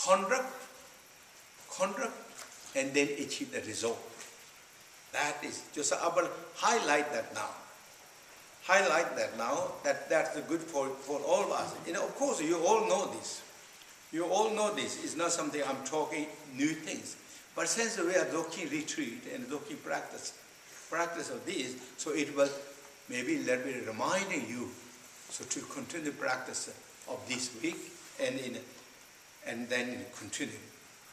conduct, and then achieve the result. That is, just I will highlight that now. That's good for all of us. Of course, you all know this. It's not something I'm talking new things. But since we are Dzogchen retreat and Dzogchen practice of this, so it will maybe let me reminding you so to continue practice of this week and then continue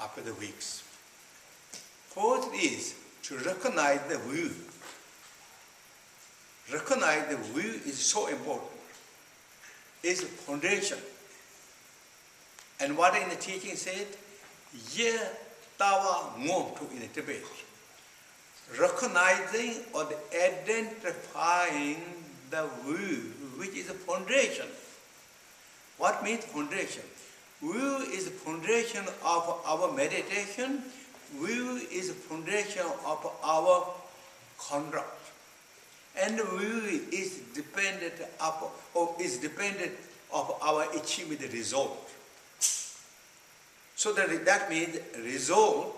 after the weeks. Fourth is to recognize the will. Recognize the will is so important. It's a foundation. And what in the teaching said? Ye tawa ngomtu in Tibet. Recognizing or identifying the will, which is a foundation. What means foundation? Will is the foundation of our meditation. Will is the foundation of our conduct. And will is dependent of our achieving the result. So that means result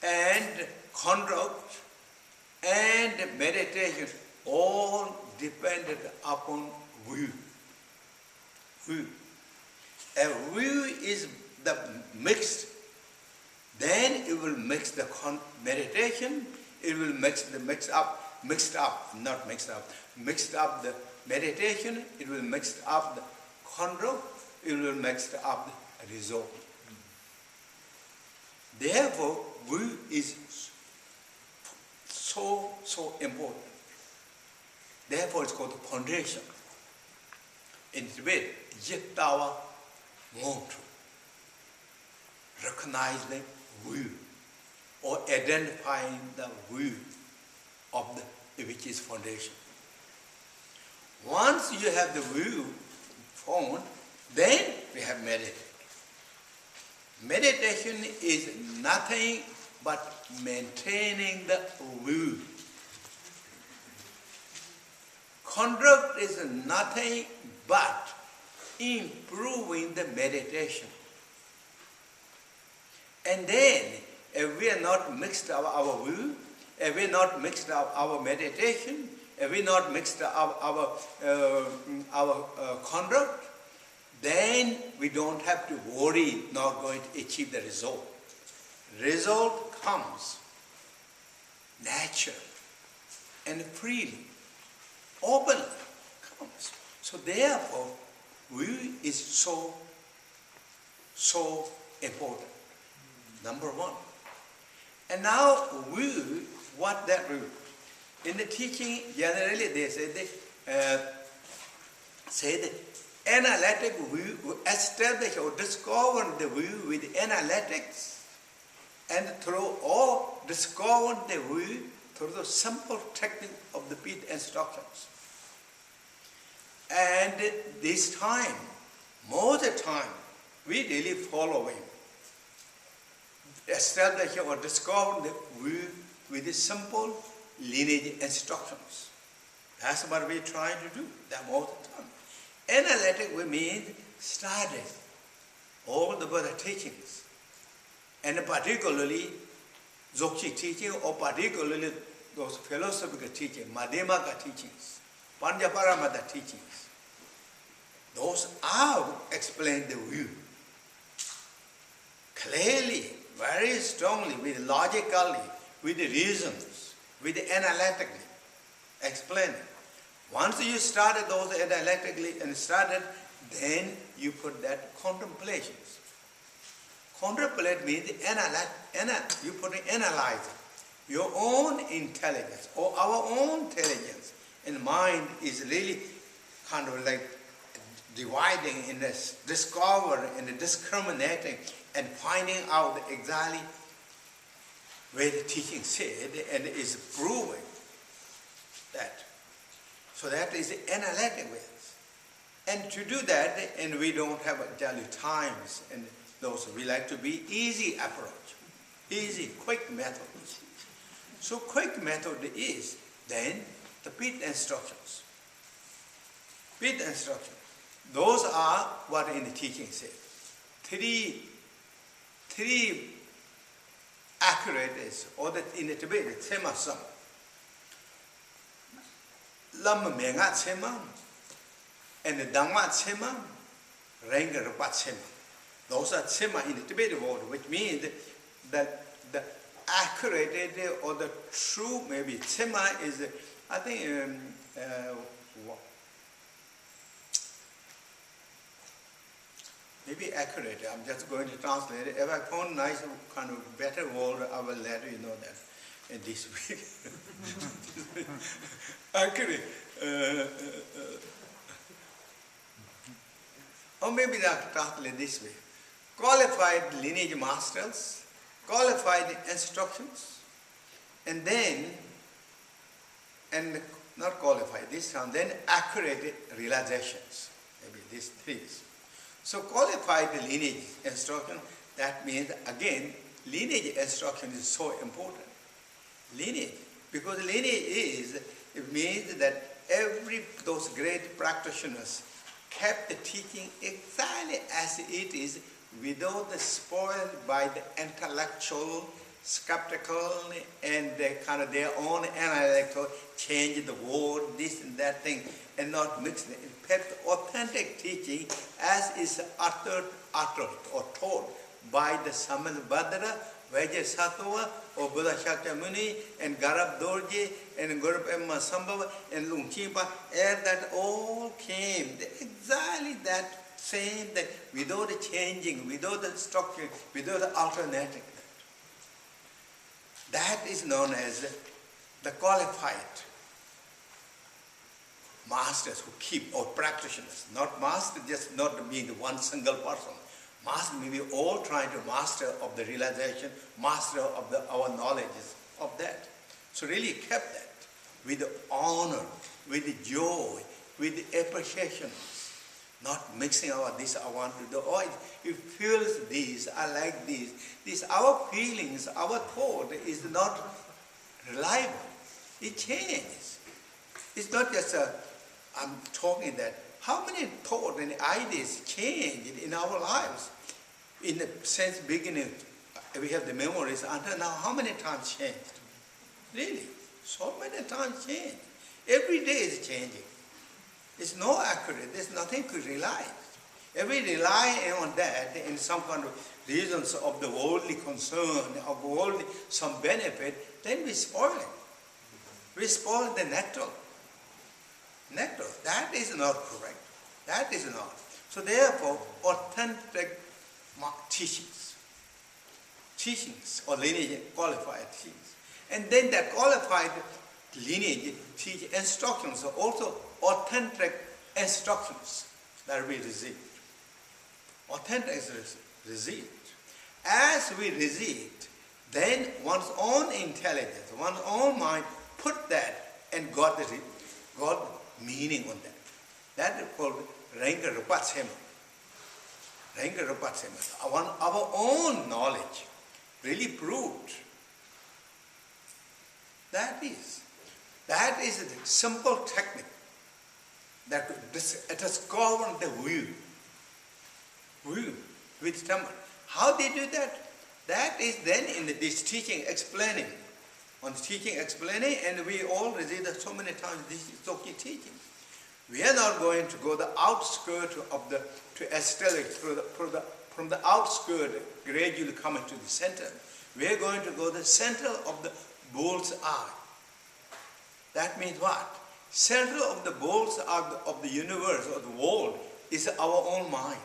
and conduct and meditation all dependent upon will. And will is the mixed. Then it will mix the meditation. It will mixed up the meditation. It will mix up the conduct. It will mix up the result. Therefore, will is so important. Therefore, it's called the foundation. In Tibet, Yittawa Ngomtu. Recognizing will or identifying the will of which is foundation. Once you have the will formed, then we have meditation. Meditation is nothing but maintaining the will. Conduct is nothing but improving the meditation. And then, if we are not mixed up our will, if we are not mixed up our meditation, if we are not mixed up our conduct, then we don't have to worry not going to achieve the result. Result comes naturally and freely, openly comes. So therefore, will is so important. Number one. And now will, what that will? In the teaching, generally they say that analytic will establish or discover the will with analytics, and discover the will through the simple technique of the beat instructions. And this time, most of the time, we really follow him. Establish or discover the will with the simple lineage instructions. That's what we're trying to do, that most of the time. Analytic will mean study all the Buddha teachings, and particularly Dzogchen teaching, or particularly those philosophical teachings, Madhyamaka teachings, Panjaparamata teachings. Those are explain the will clearly, very strongly, with logically, with the reasons, with the analytically explain it. Once you started those analytically and started, then you put that contemplations. Contemplate means you put in analyzing your own intelligence or our own intelligence. And mind is really kind of like dividing in this, discovering and discriminating and finding out exactly where the teaching said and is proving that. So that is the analytic way. And to do that, and we don't have daily times, and those we like to be easy approach, easy, quick methods. So quick method is then the beat instructions. Beat instructions. Those are what in the teaching said. three accurate is, or that in the Tibet, termas. Lam menga tsema, and the dhamma tsema, renga rupa tsema. Those are tsema in the Tibetan word, which means that the accurate or the true, maybe tsema is, I think, maybe accurate. I'm just going to translate it. If I found nice kind of better word, I will let you know that in this week. Accurate. Or maybe that translate this way. Qualified lineage masters, qualified instructions, and then, and not qualified this time, then accurate realizations. Maybe these three. So qualified lineage instruction, that means again, lineage instruction is so important. Lineage, because lineage it means that those great practitioners kept the teaching exactly as it is, without the spoiled by the intellectual, skeptical, and kind of their own analytical, change the word, this and that thing, and not mix it. In fact, authentic teaching as is uttered or taught by the Samad Vajra, Vajra or Buddha Shakyamuni, and Garab Dorje, and Guru Padma Samye and Lungchipa, and that all came exactly that same, that without changing, without the structure, without the alternative. That is known as the qualified masters who keep, or practitioners. Not master, just not being the one single person. Master may be all trying to master of the realization, master of our knowledge of that. So really kept that with the honor, with the joy, with the appreciation. Not mixing our this, I want to do, oh, it feels this, I like this. This, our feelings, our thought is not reliable. It changes. It's not just I'm talking that. How many thoughts and ideas change in our lives? In the sense beginning, we have the memories, until now, how many times changed? Really? So many times changed. Every day is changing. It's no accurate, there's nothing to rely. If we rely on that in some kind of reasons of the worldly concern, of worldly some benefit, then we spoil it. We spoil the nectar. Nectar. That is not correct. That is not. So therefore, authentic teachings or lineage, qualified teachings. And then that qualified lineage teach instructions are also authentic instructions that we receive. Authentic is received. As we receive, then one's own intelligence, one's own mind put that and got meaning on that. That is called Renga Rupatsema. Renga Rupatsema. Our own knowledge really proved. That is a simple technique that it has governed the view with Tamil. How they do that? That is then in this teaching explaining. On the teaching explaining, and we all read that so many times this is Dzogchen teaching. We are not going to go the outskirt of to establish from the outskirt gradually coming to the center. We are going to go the center of the bull's eye. That means what? Center of the bull's eye of the universe, or the world, is our own mind.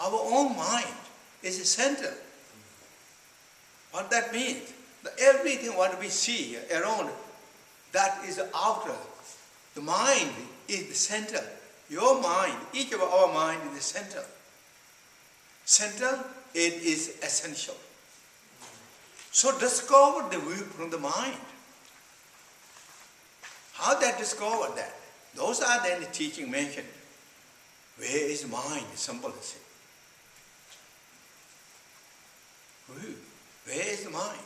Our own mind is the center. What that means? Everything what we see around, that is the outer. The mind is the center. Your mind, each of our mind is the center. Center, it is essential. So discover the view from the mind. How that discover that? Those are then the teaching mentioned. Where is mind? Simple as it. Where is the mind?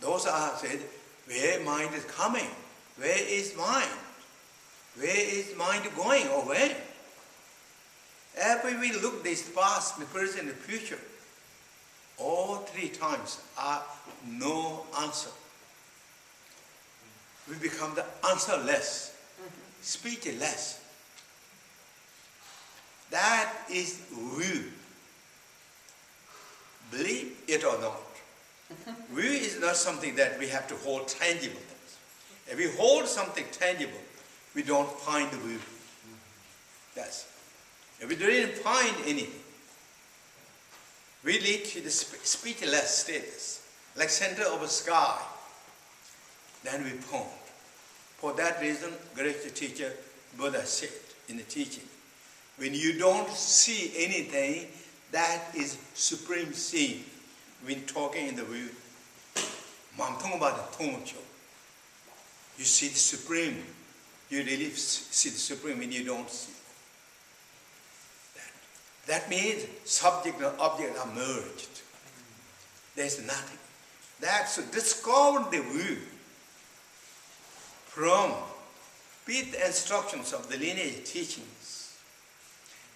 Those are said, where mind is coming? Where is mind? Where is mind going or when? Every we look this past, the present, and the future, all three times are no answer. We become the answerless, speechless. That is will. Believe it or not. Will is not something that we have to hold tangible things. If we hold something tangible, we don't find the will. That's. If we didn't find anything, we lead to the speechless status, like center of the sky. Then we pond. For that reason, great teacher Buddha said in the teaching, when you don't see anything, that is supreme seeing. When talking in the will, you see the supreme. You really see the supreme when you don't see. That means subject and object are merged. There's nothing. That's to discover the will from with the instructions of the lineage teachings.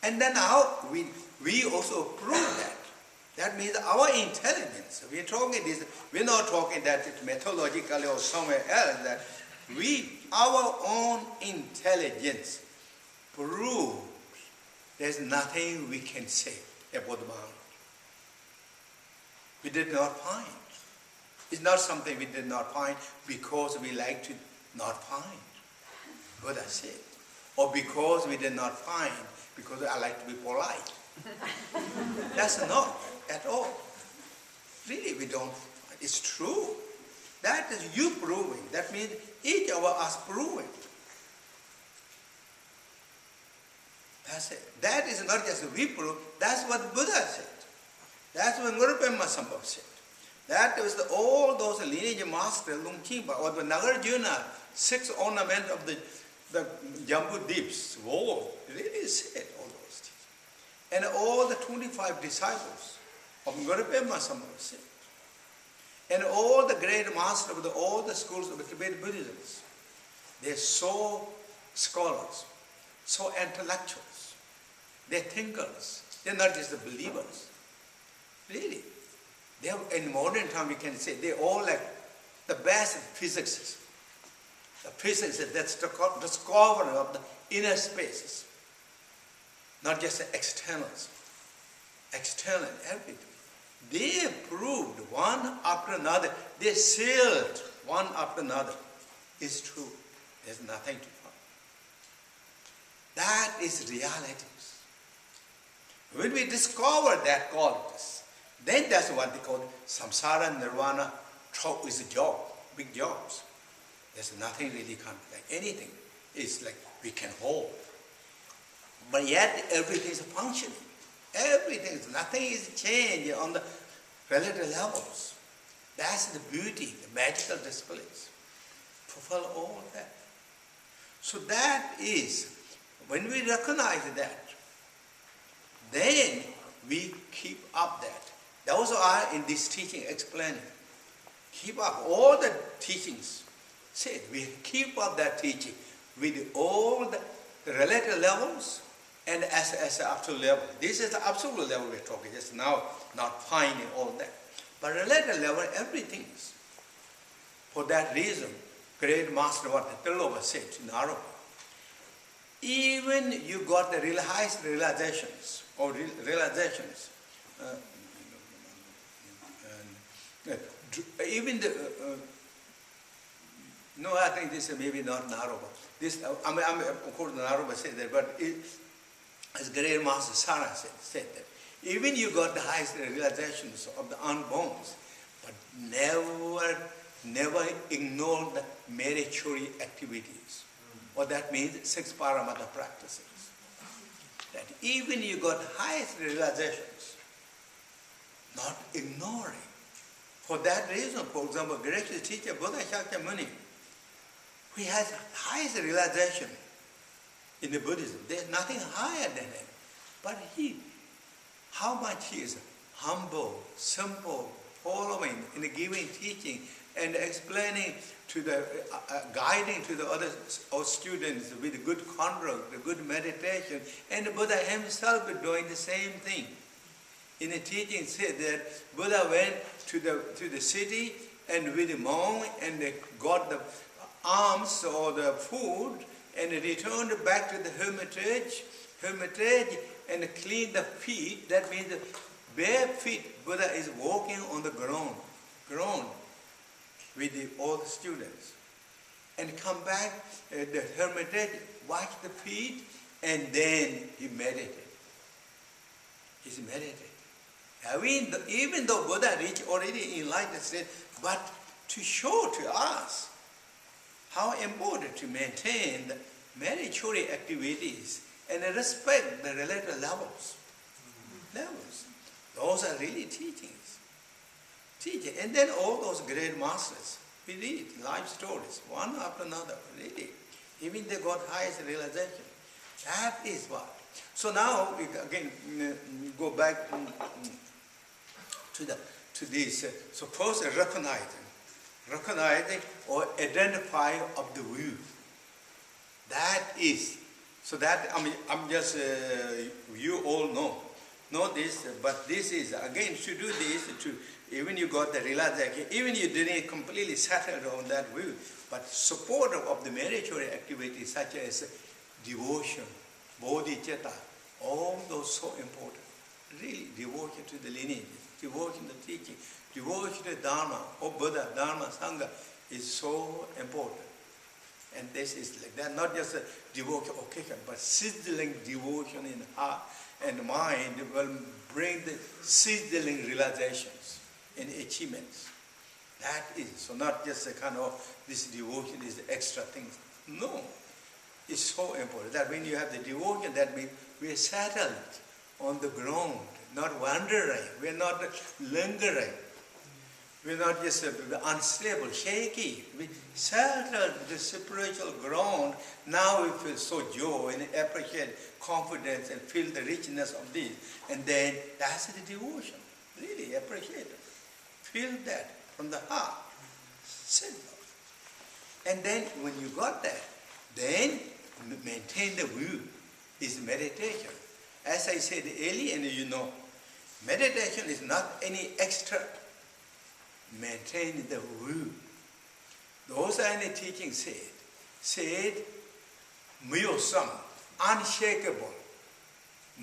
And then now we also prove that. That means our intelligence. We're talking this, we're not talking that it's methodologically or somewhere else, that our own intelligence proves there's nothing we can say about the mind. We did not find. It's not something we did not find because we like to not find. Buddha said. Or because we did not find because I like to be polite. That's not at all. Really, we don't find. It's true. That is you proving. That means each of us proving. That's it. That is not just we prove. That's what Buddha said. That's what Padma Samye Ling said. That was all those lineage master Lungchimpa or the Nagarjuna, 6 ornament of the Jambu Deep's wall, really said all those things. And all the 25 disciples of Padma Samye Ling said. And all the great masters of all the schools of Tibetan Buddhism, they're so scholars, so intellectuals, they're thinkers, they're not just the believers. Really. They are, in modern time we can say they're all like the best physicists. The physicists that's the discovery of the inner spaces, not just the externals. External, everything. They proved one after another, they sealed one after another. It's true. There's nothing to find. That is realities. When we discover that qualities, then that's what they call samsara, nirvana, is a job, big jobs. There's nothing really like anything. It's like we can hold. But yet everything is functioning. Everything, nothing is changed on the relative levels. That's the beauty, the magical displays. Fulfill all that. So that is, when we recognize that, then we keep up that. Those are in this teaching explaining. Keep up all the teachings. Said we keep up that teaching with all the relative levels and as an absolute level. This is the absolute level we're talking just now, not finding all that. But relative level, everything is. For that reason, great master what the Tillova said in Arabic. Even you got the highest realizations or realizations. Even the no, I think this is maybe not Naroba. This of course Naroba said that, but as great master Sara said that even you got the highest realizations of the unborns, but never ignore the meritory activities. What that means, 6 paramata practices. That even you got highest realizations, not ignoring. For that reason, for example, great teacher Buddha Shakyamuni, he has highest realization in the Buddhism. There's nothing higher than him. But how much he is humble, simple, following and giving teaching and explaining to the, guiding to the other students with good conduct, good meditation, and Buddha himself doing the same thing. In the teaching said that Buddha went to the city and with the monk and they got the alms or the food and returned back to the hermitage and cleaned the feet. That means the bare feet. Buddha is walking on the ground with all the students. And come back at the hermitage, wash the feet, and then he meditated. He's meditating. Even though Buddha reached already enlightened state, but to show to us how important to maintain the meritory activities and respect the relative levels. Those are really teachings. And then all those great masters, we read life stories, one after another, really. Even they got highest realization. That is what. So now we again go back to this. So first recognizing or identifying of the view. That is. So that I'm just you all know this, but this is again to do this to even you got the realization, even you didn't completely settle on that view, but support of the meritory activities such as devotion, bodhicitta, all those so important. Really, devotion to the lineage, devotion to teaching, devotion to Dharma, or Buddha, Dharma, Sangha is so important. And this is like that, not just a devotion occasion, but sizzling devotion in heart and mind will bring the sizzling realizations and achievements. That is, so not just a kind of, this devotion is extra things. No, it's so important that when you have the devotion, that means we are settled on the ground, not wandering, we are not lingering. We're not just unstable, shaky. We settled the spiritual ground. Now we feel so joy and appreciate confidence and feel the richness of this. And then that's the devotion. Really appreciate it. Feel that from the heart. Simple. And then when you got that, then maintain the view is meditation. As I said earlier, and you know, meditation is not any extra. Maintain the view. Those are in the teaching said, muyosam, unshakable,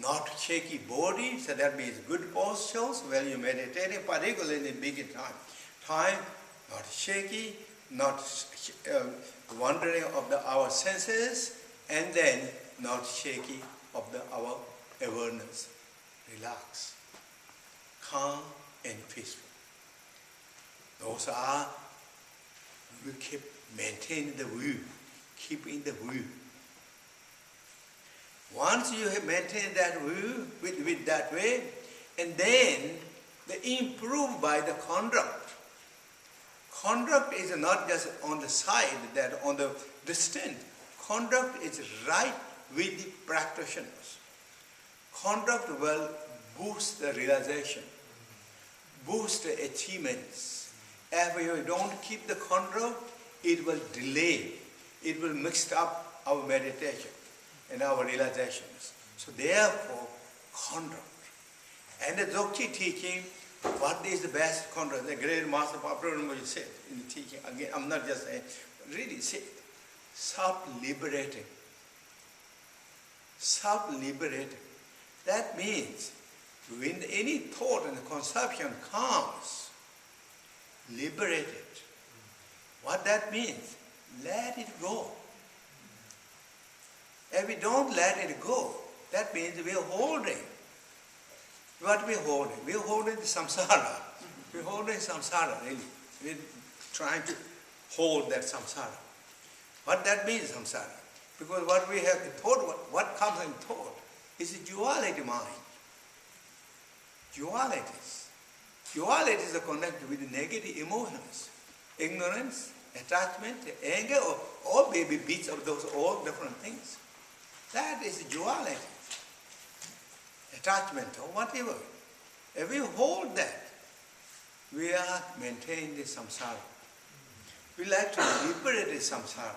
not shaky body, so that means good postures while you're meditating, particularly in the beginning time, not shaky, not wandering of our senses, and then not shaky of our awareness. Relax, calm and peaceful. Those are, we keep maintaining the view, keeping the view. Once you have maintained that view with that way, and then they improve by the conduct. Conduct is not just on the side, that on the distance. Conduct is right with the practitioners. Conduct will boost the realization, boost the achievements. If you don't keep the conduct, it will delay, it will mix up our meditation and our realizations. So therefore, conduct. And the Dzogchen teaching, what is the best conduct? The great master Padma Samye Ling said in the teaching, again, I'm not just saying, really say, self-liberating. Self-liberating. That means when any thought and conception comes, liberate it. What that means? Let it go. If we don't let it go, that means we are holding. What we are holding? We are holding the samsara. We are holding samsara, really. We are trying to hold that samsara. What that means, samsara? Because what we have thought, what comes in thought, is a duality mind. Dualities. Dualities are connected with negative emotions, ignorance, attachment, anger, or maybe bits of those all different things. That is duality, attachment or whatever. If we hold that, we are maintaining the samsara. We like to liberate the samsara.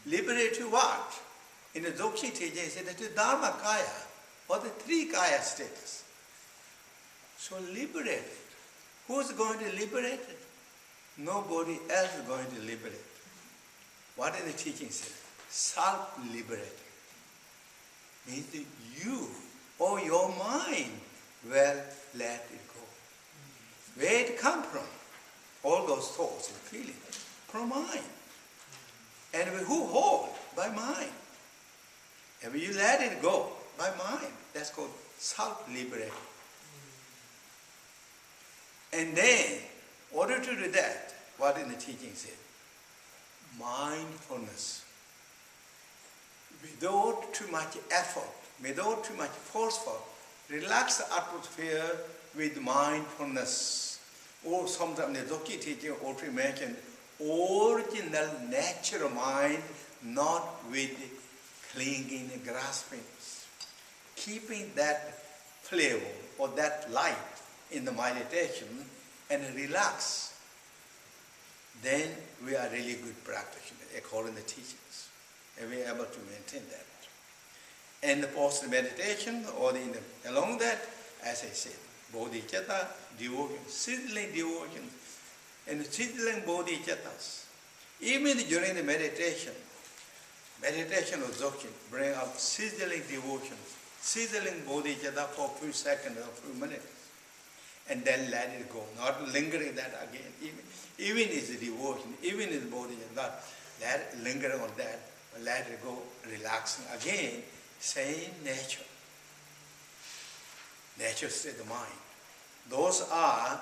Liberate to what? In the Dzogchen teaching, it said that the Dharma Kaya, or the three Kaya status. So liberate it. Who's going to liberate it? Nobody else is going to liberate it. What is the teaching said? Self-liberating. Means that you or your mind will let it go. Where it come from? All those thoughts and feelings. From mind. And who hold? By mind. And when you let it go, by mind, that's called self-liberating. And then, in order to do that, what in the teaching said? Mindfulness. Without too much effort, without too much forceful, relax the atmosphere with mindfulness. Or sometimes the Dzogchen teaching also mentioned original natural mind, not with clinging and grasping. Keeping that flavor or that light in the meditation and relax, then we are really good practitioners according to the teachings. And we are able to maintain that. And the post-meditation or along that, as I said, bodhicitta, devotion, sizzling devotion, and sizzling bodhicittas. Even during the meditation of Dzogchen bring up sizzling devotion, sizzling bodhicitta for a few seconds or a few minutes. And then let it go, not lingering that again. Even is the devotion, even is bodhicitta, let it linger on that, let it go, relaxing again, same nature. Nature state of mind. Those are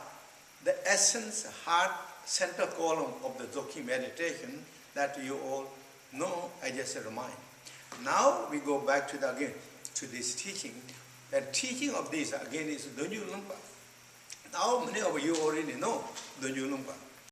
the essence, heart, center column of the Dzogchen meditation that you all know. I just remind. Now we go back to to this teaching. The teaching of this again is Dudjom Lingpa. Now many of you already know Dudjom Lingpa.